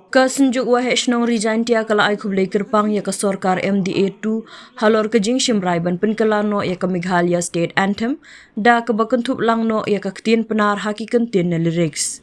Kasenjuk wahesh nong Jaintia kala ai khublei kerpang ya ka sorkar MDA2 halor ke jing shimrai ban penkelano ya ka Meghalaya State Anthem da ke bakentup langno ya ka ktien Pnar haki kentien na lyrics.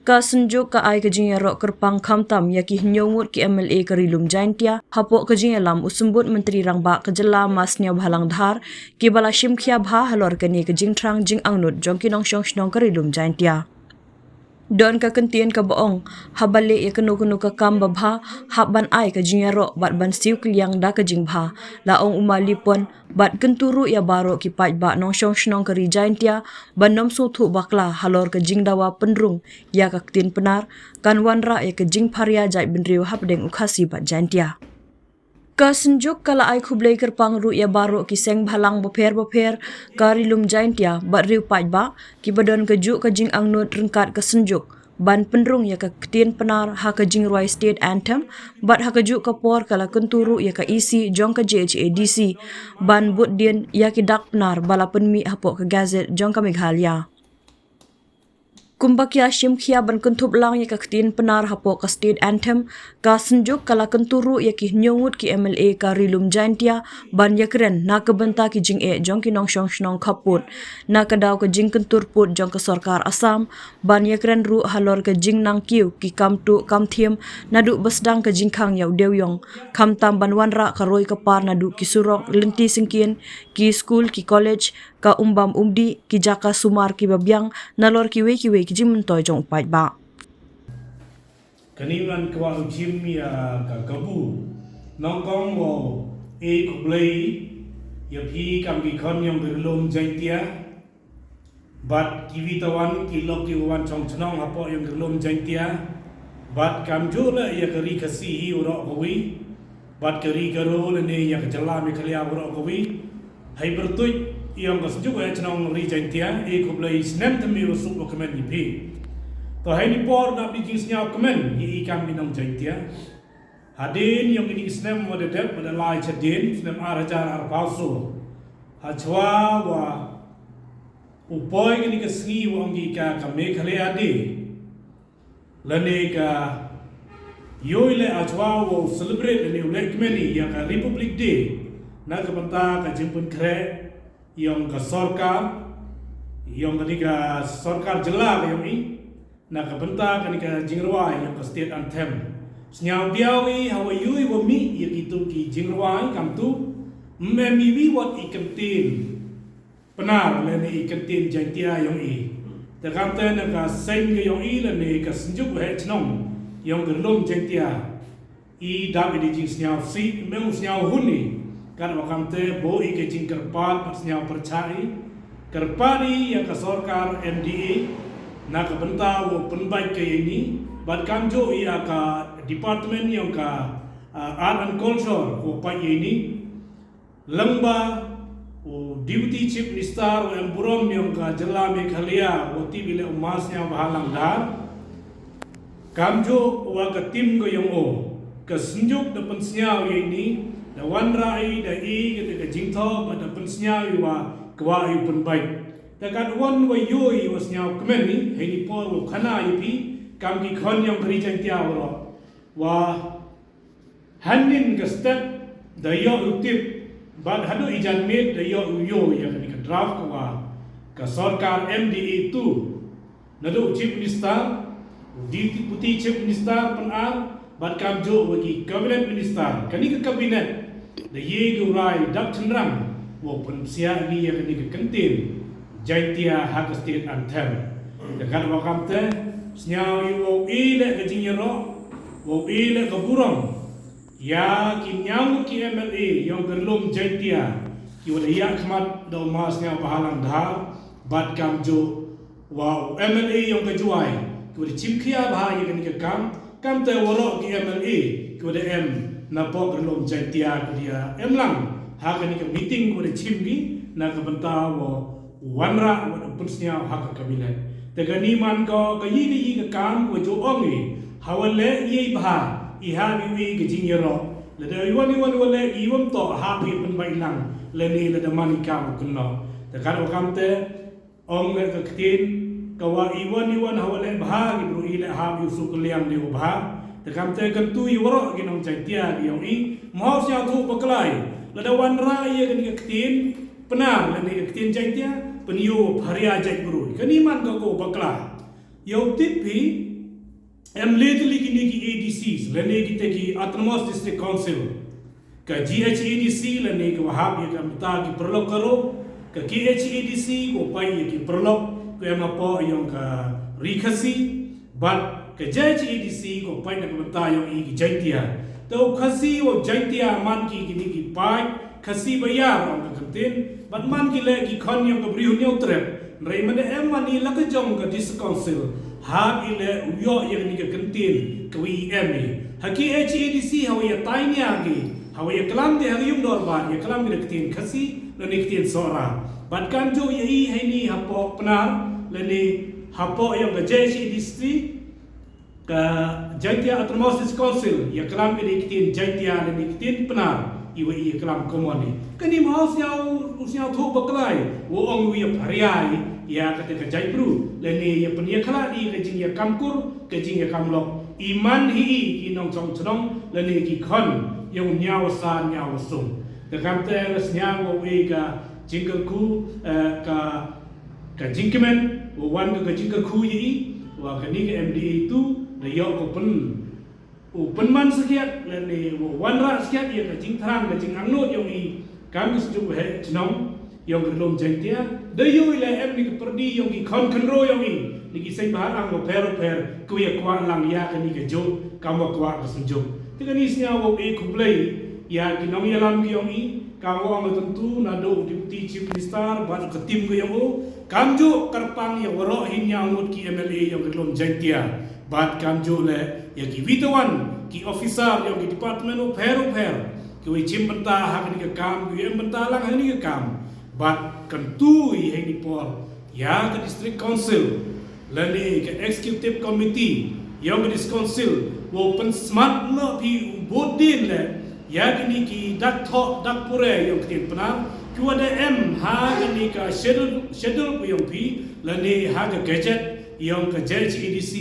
Kasenjuk ka ai ke jing ya rok kerpang kamtam ya ki nyongut ki MLA Karilum Jaintia hapok ke jing lam usumbut menteri rangba ke jela masnya bhalang dhar ki bala shimkhia bha halor ke ni ke jing trang jing angnut jongki nong shong Karilum Jaintia. Don ka kentien ka boong habale ya kenu ka kam babha habban ai ka jingero bat ban siu kliang da ka jingba la ong umali pon bat kenturu ya baro ki pai ba nong shong ka Jaintia ban nom su thu bakla halor ka jingdawa penrung ya ka ktien Pnar kan wanra ya ka jing pharia jai benriu habdeng ukhasi bat Jaintia. Kasenjuk kala ai khublei kerpang ru ya baro ki seng bhalang boper Karilum Jaintia bat riu pai ba ki badon kejuk ka jing angnut rengkat kasenjuk ban penrung ya ka ktien Pnar haka jing ruai State Anthem bat haka juk ka por kala kenturu ya ka isi jong ka JHADC ban but dien ya ki dak Pnar bala penmi hapok ka gazet jong ka Meghalaya. Kumbakya shimkhia ban kentup lang ya ka ktien Pnar hapok ka State Anthem kasenjuk kala kenturu ya ki nyongut ki MLA Karilum Jaintia ban ya keren na kebenta ki jing jong ki nong shong kaput na kadaw ka jing kentur put jong ka sorkar Assam ban ya keren ru halor ka jing nang kiu ki kamtu kamthiem nadu besdang ka jingkhang yau dewyong kamtam ban wanra ka roi ka par nadu ki surok lenti singkien ki school ki college ka umbam umdi ki jaka sumar ki babyang nalor ki we ki jing mentoy jong upai ba. Kaniman kwa ujim ya ka kabu nongkong wo khublei ya phi kam ki khon yong Karilum Jaintia bat kiwitawan ki lok ki wan chong chnong hapo yong Karilum Jaintia bat kam jo la ya kari khasi hi uro kowi bat kari karo ne ya jala Meghalaya uro kowi hai bertuj yang kesejuk ya cenong Jaintia khublei snem temi usuk dokumen ni to hai ni por na bi jing snyap kemen hi ikam binong Jaintia hadin yang ini snem wada dep wada lai chadin snem arajar arpauso hachwa wa upoi ni ka sngi wong gi ka Meghalaya de lane ka yoile achwa wo celebrate ni ulek meni ya ka Republic Day na ka banta ka jimpun kre yang ka sorkar yang ka sorkar jela yang ini na ka benta ka jingrwai yang ka State Anthem snyau biawi hawa yui wa mi ya gitu ki jingrwai kam tu memi wi wat ikentin Pnar le ne ikentin Jaintia yang i ta kam te na ka seng yang i le ne ka senjuk he chnong yang Karilum Jaintia i da bi jing snyau si meng snyau huni kan wakam te bo i ke jing kerpat snyau percai kerpani yang ka sorkar MDA na ka benta wo penbaik ke ini bat kamjo iaka department yang ka art and culture wo pai ini lamba wo deputy chief minister wo emburom yang ka jela Meghalaya wo ti bile umasnya bahalang dar kamjo wa ka tim go yang o ka senjuk de pensnya ini da wanrai da i ke jingtho ba da pensnya wa kwa i penbaik takan wan wa yoi was nyau kemeni heni por wo khana ipi kam ki khon yong Jaintia woro wa hanin ka step da yo utip bad hadu ijan met da yo yo ya ka draft wa ka sorkar MDA2 nadu chief minister deputy chief minister Pnar bad kam jo wagi cabinet minister kani ka cabinet da ye go rai dak chenrang wo pun sia ni ya kani ka kentin Jaintia haka State Anthem dekat wakam te snyau yu wo ile ke jingero wo ile ke burong ya ki nyang ki MLA yang Karilum Jaintia ki wala ya khmat do mas nyau bahalang dhar bat kam jo wa MLA yang ke juai ki wala chimkhia bha ye kan ke kam te woro ki MLA ki wala em na po Karilum Jaintia ki dia em lang ha kan ke meeting ko de chimgi na ka banta wo wanra wa punsnya hak kabinet tegani man ko kayi ka kam ko jo ongi hawale ye bha i ha wi ke jingero le de wani wale iwam to ha wi pen bai lang le ni le de mani kam kunno te kan o kam te ong ka ktien kawa iwan hawale bah ki bro ile ha yu su kliam le bah te kam te kan tu yoro ki nong Jaintia ki yong i mau sia thu baklai la da wan ra ye kan ki ktien Pnar la ni ktien Jaintia penyu bharia jai bro kani man ko bakla yo tip pi em lately ki ni ki ADCs la ni ki te ki Autonomous District Council ka GHADC la ni ki wahab ye kam ta ki perlok karo ka KHADC ko pai ye ki perlok ko em apo yung ka rikasi but ka GHADC ko pai na ka yung i ki Jaintia to khasi o Jaintia man ki ni ki pai khasi bayar ang ka ktien but man ki le ki khon yung ka briu nyau trep rei man em mani la ka jong ka dis council ha ile uyo ye ni ka ktien ka wi em ni ha ki HADC ha wi tai nya ki ha wi klam de ha yung dor ba ye klam ki ktien khasi lo ni ktien sora but kan jo ye i hai ni ha po Pnar leni hapo yang ke JHADC ke Jaintia Autonomous Council ya kelam ke ktien Jaintia dan ktien Pnar iwa iya kelam komoni kani mau siau thu baklai wo ong wi pariai ya kata ke Jaipru leni ya penia khala di ke jing ya kamkur ke jing ya kamlok iman hi inong chong chong leni ki khon yang nyaw sa nyaw sung ke kamte lesnya wo wi ka jingku ka jingkemen wan ka jingka khu yi wa kani ka MDA tu na yo ko pen man sekiat la ne wan ra sekiat ya ka jing thrang ka jing angnot yong i kam ku ju he chnong yong ka lom Jaintia de yo la em ni ka perdi yong ki khon khnro yong i ni ki sei ba ang wo per ku ya kwa lang ya kani ka jo kam wa kwa ka sunjo ti kani snya wo e khublei ya ki nong ya lam ki yong i kam wo ang tentu na do deputy chief minister ba ka tim ko yong kamjo karpang ya waro hinya ngut ki MLA yang kelom Jaintia bat kamjo le ya ki vitawan ki officer yang ki department of her ki wi chim benta ha ni ka kam ki em benta lang ha ni ka kam bat kan tu i he ni por ya ka district council le ni ka executive committee yang ka district council wo pen smart no pi bodin le ya ki ni ki dak tho dak pure yang ki Pnar Kua da em ha ni ka schedule ko yung pi la ni ha ka gadget yung ka JHADC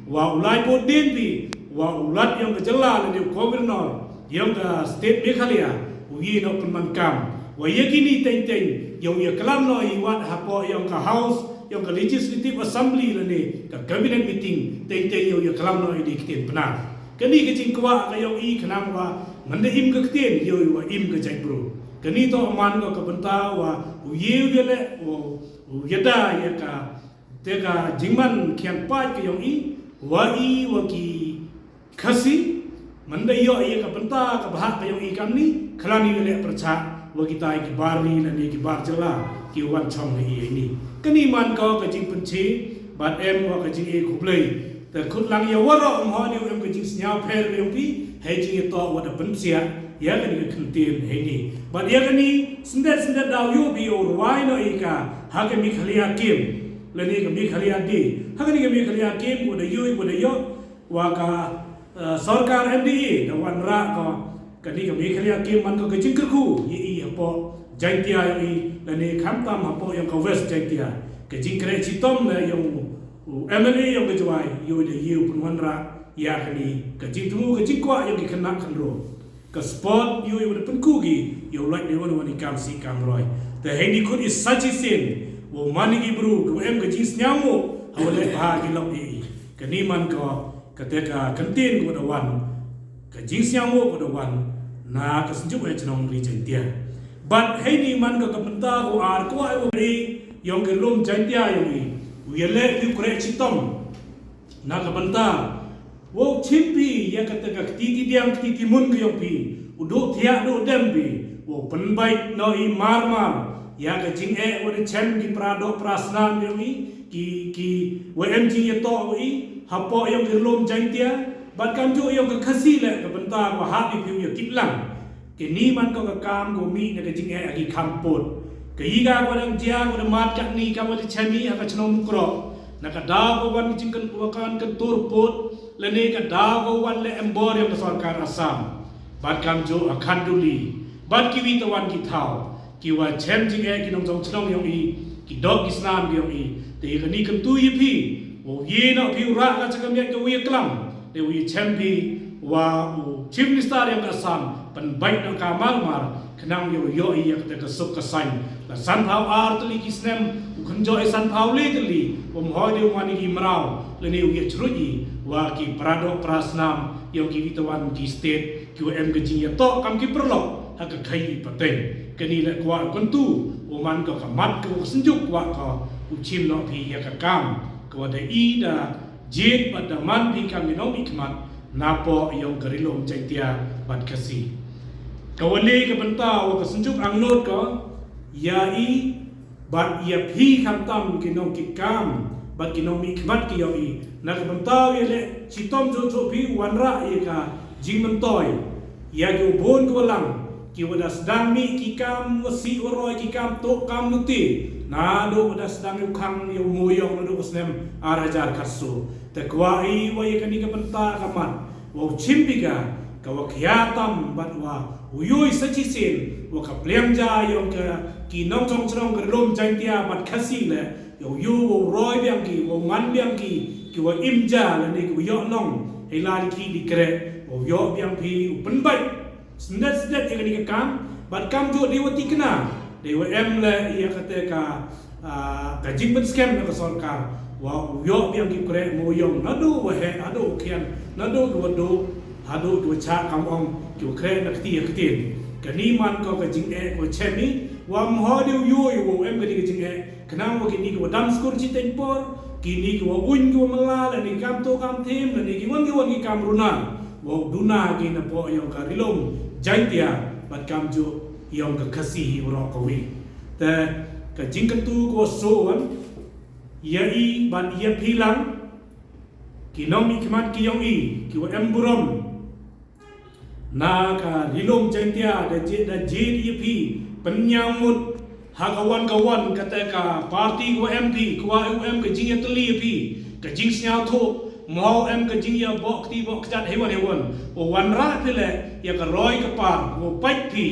wa ulai po din pi wa ulat yung ka jala la ni governor yung ka state Meghalaya uyi no penmankam wa yakini teng yung ya kalam no iwat ha po yung ka house yung ka legislative assembly la ni ka cabinet meeting teng yung ya kalam no di ktien Pnar kani ka jingkwa ka yung i khanam wa mande im ka ktien yo wa im ka Jaipru kani to aman ko kabenta wa uye gele o uyeda ya ka teka jingman kian pat ke yong i wa ki khasi manda yo ya ka benta ka bahak ke yong i kam ni khlani gele percha wa kita ki bari la ni ki bar jala ki wan chong ni ni kani man ko ka jing penchi bat em wa ka jing e khublei te khut lang ya waro mo ni em ka jing snya pher yong pi he jing to wa da pensia ya kan ni ktien he ni but ya kan ni sendet daw yo bi o wai no ika ha ke Meghalaya kim le ni ke Meghalaya di ha ni ke Meghalaya kim ko da yo wa ka sorkar MDA da wan ra ko ka ni ke Meghalaya kim man ko ke jingku yi po Jaintia yi le ni kham tam ha po yang ka West Jaintia ke jingkre chitom le yung MLA yung ke jwai yo de yu pun wan ra ya kan ni ke jingtu ke jingkwa yang ki khanak khanro ka sport you would pen kugi you like the one when it comes si kam roi the hendi could is such a sin wo mani gi bru ko em ga jis nyamo hawle ba gi lok i ka ni man ko ka te ka kantin ko da wan ka jis nyamo ko da wan na ka sinju e chnong ri Jaintia but hendi man ka kapenta ko ar ko ai wo ri yong ge lom Jaintia yong i uyele pi kure chitom na kapenta wo chimpi ya kata ka titi diam titi mun ko yung pi udo thia do dem pi wo penbai no i mar ya ka jing e wo de chem ki prado prasnan yung i ki wo em jing ye to i hapo yung lom Jaintia bat kam jo yung ka khasi le ka benta ko ha pi pi yo kitlang ke ni man ko ka kam ko mi na ka jing e agi kampot ke iga ko dang jia ko de mat kat ni ka wo de chemi ha ka chnom kro na ka da ko wan jing kan ko kan kan turpot lene ka dago wan le emborium ka sorkar Assam bat kam jo akhanduli bat ki wi tawan ki thau ki wa chem jing e ki nong jong chnong yong i ki dog islam yong i te ka ni kan tu ye phi wo ye na phi ra ka chakam ya ka wi klam te wi champi wa chief minister yang Assam pan baik na ka mar kenang yo ya ka sok ka sign la san phau ar tli kisnem kun jo san phau le tli om ho de mani ki mrau le ne wi chruji wa ki prado prasnam yo ki vitawan ki state ki em ka jing ya to kam ki perlok ha ka khai pateng kani le kwa kun tu o man ka mat ka senjuk wa ka uchim no phi ya ka kam ka da I da jit pada man phi kam no ikmat napo yung karilom Jaintia bat kasi kawali ka banta wa ka senjuk ang not ka ya I bat ya phi kam tam kinong kikam bat kinong ikmat ki yo I na ka banta ye le chitom jo jo phi wanra ye ka jingmentoy ya go bon ko lang ki wada sedang mi kikam wasi oroi kikam to kam nuti na do wada sedang yu khang yu moyong na do kusnem arajar kasu takwa I wa ye kani ka banta kamat wa chimbiga ka wa khiatam bat wa uyoi sachisin wa ka plemja yong ka ki nong chong chong ka rom Jaintia bat khasi le yo yu wo roi biang ki wo man biang ki wa imja le ni ku yo nong helali ki dikre wo yo biang phi penbai sedet yang ni kam bat kam jo dewa tikna dewa MLA Jaintia ka jingben scam na sorkar wa yo biang ki kre moyong nado wa he ado khian nado do do hado do cha kam ong ki kre na ktien kani man ko ka jing ko chemi wa mo de yo wo em ka jing kana mo ki ni ko dam skor chi tempor ki ni ko un ko mala ni kam to kam them ni ki won ki kam runa wo duna ki na po yo ka rilom Jaintia bat kam jo yong ka kasi ro ko wi ta ka jing ka tu ko so wan ya I ban ya philang ki nom ikmat ki yong I ki wa emburom na ka rilom Jaintia da je phi penyamut hakawan kata ka parti ko MP ko UM ka jing ya teli phi ka jing snya tho mau em ka jing ya bok ti bok chat hewan o wanra phile ya ka roi ka par o pai phi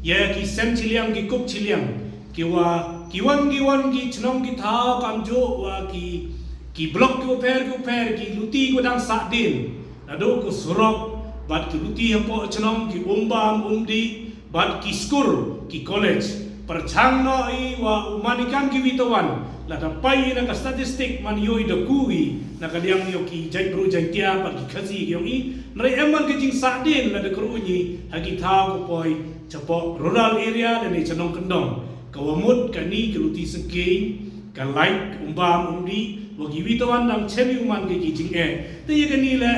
ya ki sem chiliang ki kup chiliang ki wan ki chnong ki tha kam jo wa ki blok ko per ki luti ko dang sa din ado ko surok bat ki luti po chnong ki umbam umdi bat ki skur ki college perchang no I wa umanikan ki vitawan la da pai na ka statistic man yoi da kui na ka liang yo ki Jaintia par ki khazi yo I nai eman ke jing sa din la da kruni hagi tha ko poi chapo rural area da ni chanong kendong ka wamut ka ni ki luti sengking ka like umbam umdi wa ki vitawan dang chemi uman ke ki jing te ye ka ni le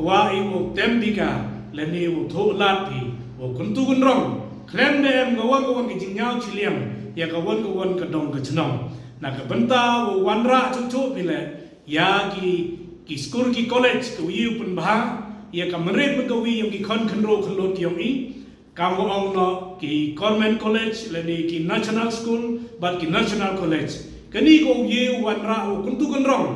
kwa I wo tembika le ni wo tho lat pi wo kuntu kunrong klem dem ga wan ki jing nyao chiliang ya ka wan ka dong ka chnong na ka banta wo wanra chu pile ya ki school ki college ko yu pun ba ya ka meret ko wi yung ki khon ro lo ki yong I ka wo ong no ki government college le ni ki national school but ki national college kani ko yu wanra wo kuntu kunrong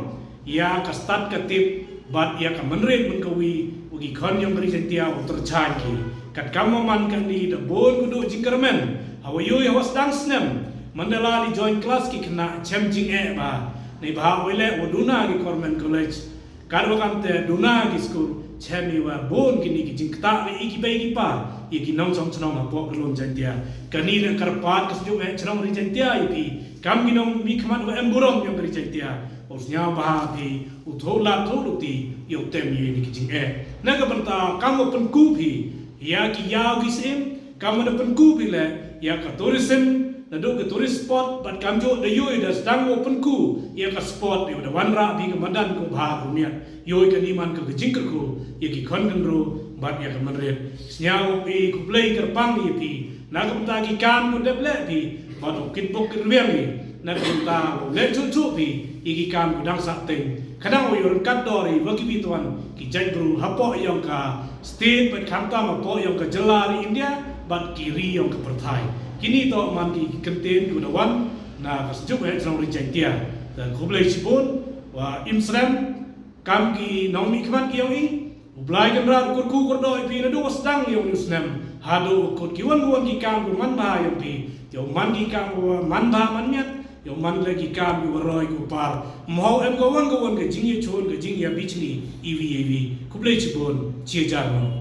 ya ka start ka tip but ya ka meret ko wi ki khon yong ri Jaintia wo terchan ki kat kamaman kan ni da bon kudu jingkermen hawa yu hawas dang snem mandala di join class ki kena chemjing ba nei ba wele oduna ki government college karwa kamte duna ki school chemi wa bon ki ni ki jingta ni ki bai ki pa ye ki nong chong chong ma po klon Jaintia kani le karpat kas ju chong ri Jaintia pi kam ki nong mi khman wa emburom yong ri Jaintia osnya ba pi uthola tholuti yo tem ye ni ki jing na ka banta kam open ku pi ya ki yaw ki sim kam na pen ku pi le ya ka tourism na do ke tourist spot bat kam jo de yoi da stang open ku ya ka spot de da wanra bi ka madan ko bha ko mia yoi ka ni man ka jingker ko ye ki khon kan ro bat ya ka manret snyao pi khublei kerpang ni pi na ka ta ki kam ko de ble pi ba do kit bok riang ni na ka ta le chu pi ye ki kam ko dang sa teng kadang oi ron kat dori wa ki bi tuan ki jai bru hapo yong ka state bat kam ta ma po yong ka jelari India bat ki ri yong ka perthai kini to man ki kenten ku dawan na kasjuk chong ri Jaintia ta khublei chipun wa imsram kam ki nong mi khman ki yoi ublai kan ra kur ku kur doi pi na do stang yo nusnam hado kur ki wan ki kam ku man ba yo pi yo man ki kam man ba man nyat Yang man lagi kam yu roy ku par. Mau em go wan ke jing ye chon ke jing ya bichni iwi khublei chibon chia jar no.